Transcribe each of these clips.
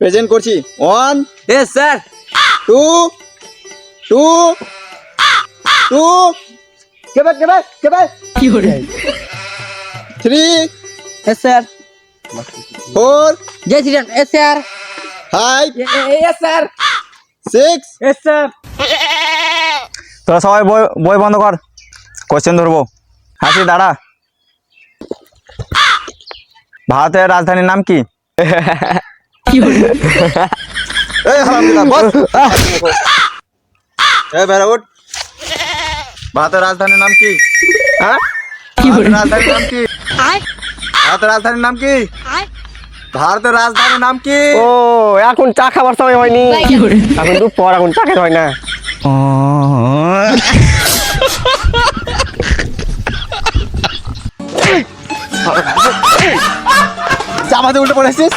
Present করছি 1 yes sir 2 2 2 কেবে 3 yes sir 4 जय Shri Ram yes sir 5 yes sir 6 yes sir তোরা সবাই বই বন্ধ কর, কোশ্চেন ধরবো। হাসি দাঁড়া। ভারতের রাজধানীর নাম কি? এই হারামজাদা বস এই বেরা উঠ। ভারতের রাজধানীর নাম কি? হ্যাঁ ভারতের রাজধানীর নাম কি? ভারতের রাজধানীর নাম কি? ভারতের রাজধানীর নাম কি? ও এখন চা খাবার সময় হয়নি, এখন দুপুর, এখন চা খেতে হয় না। জামাতে উল্টে পড়েছিস?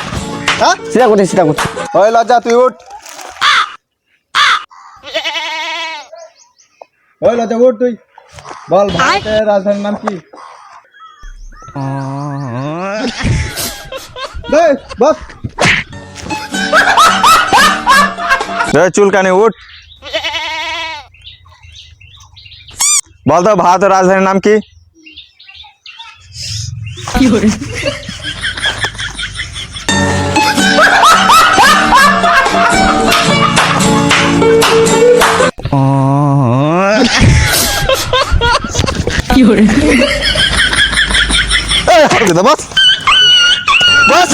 হ্যাঁ সিধা করতে সিধা করতে। ওই লজ্জা তুই উঠ। ওই লজ্জা উঠ তুই। বল ভারতের রাজধানীর নাম কি? এই বস। চুলকানি উঠ। বল তো ভারতের রাজধানীর নাম কি? বস বস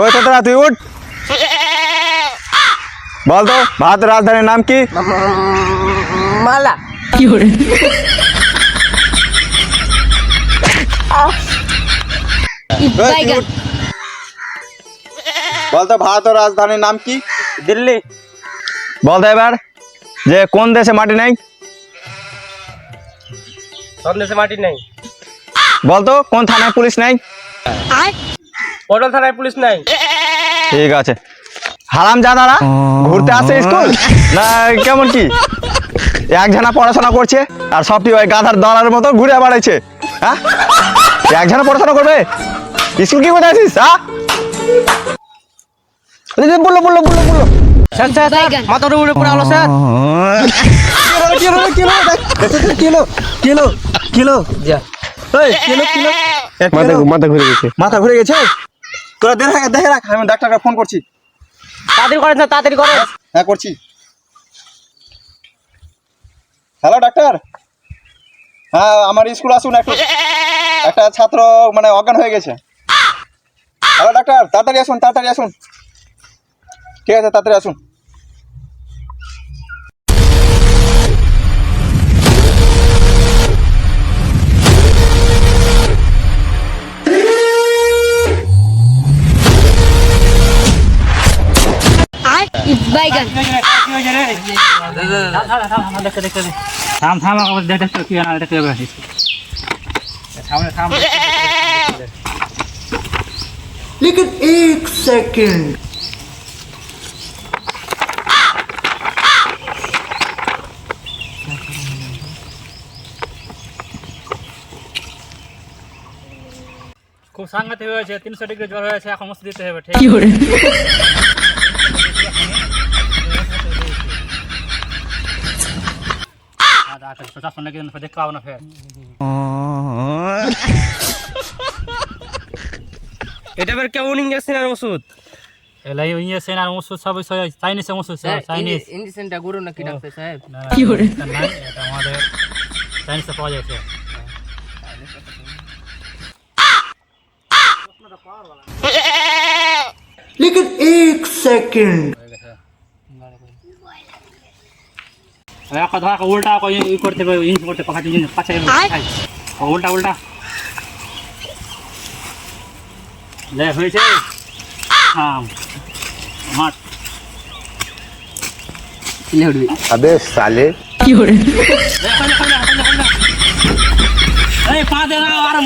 ওই তোরা তুই উঠ। বল তো ভারতের রাজধানীর নাম কি? माला বল তো ভারতের রাজধানীর নাম কি? দিল্লি। বল তো এবার যে কোন দেশে মাটি নেই? সব দেশে মাটি নেই। বল তো কোন থানায় পুলিশ নেই? পটল থানায় পুলিশ নাই। ঠিক আছে। হারামজাদারা ঘুরতে আসে স্কুল না কেমন কি? একজনা পড়াশোনা করছে আর সবটি ওই গাধার দলার মতো ঘুরে বেড়াইছে। হ্যাঁ একজনা পড়াশোনা করবে, স্কুল কি কোথায় আছিস? হ্যাঁ বললো বললো বললো বললো স্যার স্যার মাথা উড়ে পড়ে আলো স্যার। কিলো যা মাথা ঘুরে গেছে। মাথা ঘুরে গেছে। তোরা দেখে রাখ, আমি ডাক্তারকে ফোন করছি। তাড়াতাড়ি করেন স্যার, তাড়াতাড়ি করেন। হ্যাঁ করছি। হ্যালো ডাক্তার, হ্যাঁ আমার স্কুল আসুন একটু, একটা ছাত্র মানে অজ্ঞান হয়ে গেছে। হ্যালো ডাক্তার, তাড়াতাড়ি আসুন, তাড়াতাড়ি আসুন। ঠিক আছে, তাড়াতাড়ি আসুন। बैगन থাম থাম দেখতে কি না দেখতে থাম लेकिन एक सेकंड খুব সাংঘাতিক হয়েছে, 300 ডিগ্রি জ্বর হয়েছে, এখন ওষুধ দিতে হবে। ঠিক আছে প্রশাসন নাকি দেখতে পাবো না ফের। এটা বের কেমন ইঞ্জেকশন আর ওষুধ? এলাই ইঞ্জেকশন আর ওষুধ সব চাইনিজ ওষুধ, চাইনিজ ইঞ্জেকশনটা গুরু নাকি ডাক্তার সাহেব? কি করে নাই, এটা আমাদের চাইনিজে পাওয়া যাচ্ছে। लेकिन एक सेकंड কথা উল্টা ই করতে হবে, ইঞ্জ করতে পাখাটি ইঞ্জ পাছে উল্টা উল্টা লে হয়েছে। হ্যাঁ মাঠ কিলে উঠবি। আবে সালে কি করে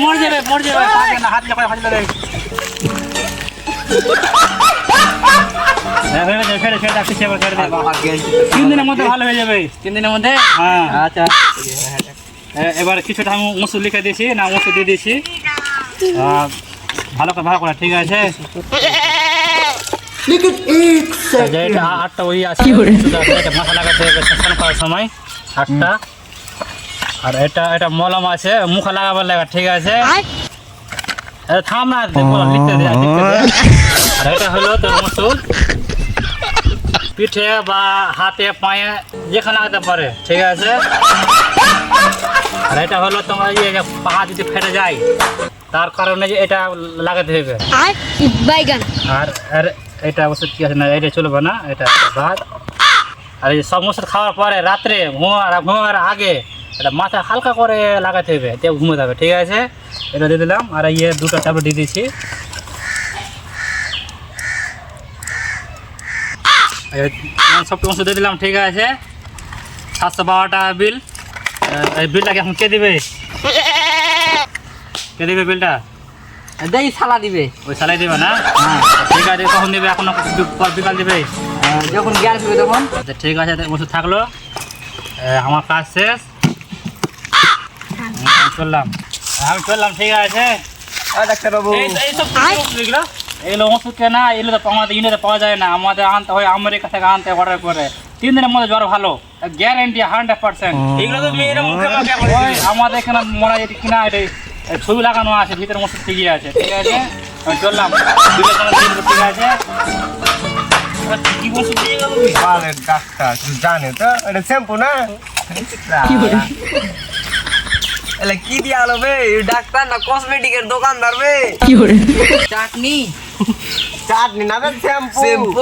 মরে যাবে পারবে না, হাত লেগে হাত লেগে ফেরে ডাকতেছি আবার ছেড়ে দে। 3 দিনের মধ্যে ভালো হয়ে যাবে, 3 দিনের মধ্যে। হ্যাঁ আচ্ছা, এবার কিছুটা আমি ওষুধ লিখে দিয়েছি, না ওষুধ দিয়ে দিয়েছি, ভালো করে ঠিক আছে। लेकिन एक सेकंड এটা 8টা ওই আছে, এটা মাথা লাগাতে হবে স্নান করার সময় 8টা। আর এটা মলম আছে মুখে লাগাবার লাগা, ঠিক আছে। আরে থাম না, লিখতে দে। আর এটা হলো তোর ওষুধ, পিঠে বা হাতে পায়ে যেখানে লাগাতে পারে, ঠিক আছে। আর এটা হলো তোমার পা যদি ফেটে যায় তার কারণে যে এটা লাগাতে হবে। বাইগান। আর এটা ওষুধ কি আছে না, এটা চলবে না, এটা বাদ। আর এই সব ওষুধ খাওয়ার পরে রাত্রে ঘুমাবার আগে এটা মাথা হালকা করে লাগাতে হবে, তে ঘুমোতে হবে, ঠিক আছে। এটা দিয়ে দিলাম। আর 2টা ট্যাবলেট দিয়ে দিয়েছি। সব ওষুধ দিয়ে দিলাম, ঠিক আছে। 712 টাকা বিল। এই বিলটাকে এখন কে দিবে বিলটা? দেই সালা দিবে, ওই সালাই দিবে না? ঠিক আছে, কখন দিবে? এখন বিকাল দিবে, যখন গ্যাস হবে তখন। আচ্ছা ঠিক আছে, ওষুধ থাকলো, আমার কাজ শেষ, আমি চললাম, ঠিক আছে। ডাক্তারবাবু এইসব এগুলো ওষুধ কেনা, এগুলো তো আমাদের ইন্ডিয়াতে পাওয়া যায় না, আমাদের আনতে হয় আমেরিকা থেকে, আনতে অর্ডার করে। 3 দিনের মধ্যে জ্বর ভালো, গ্যারেন্টি 100%। এগুলো তো মেয়েরা মুখে আমাদের এখানে মরা যেটি কিনা এটা ছবি লাগানো আছে, ভিতরে ওষুধ ঠিকই আছে, ঠিক আছে। আমি চললাম, ঠিক আছে। কি ওষুধ দিয়ে গেল? ডাক্তার জানে তো এটা শ্যাম্পু না? এলা কি দিয়া হলো বে? ডাক্তার না কসমেটিকের দোকানদার বে? চাটনি চাটনি না, শ্যাম্পু। শ্যাম্পু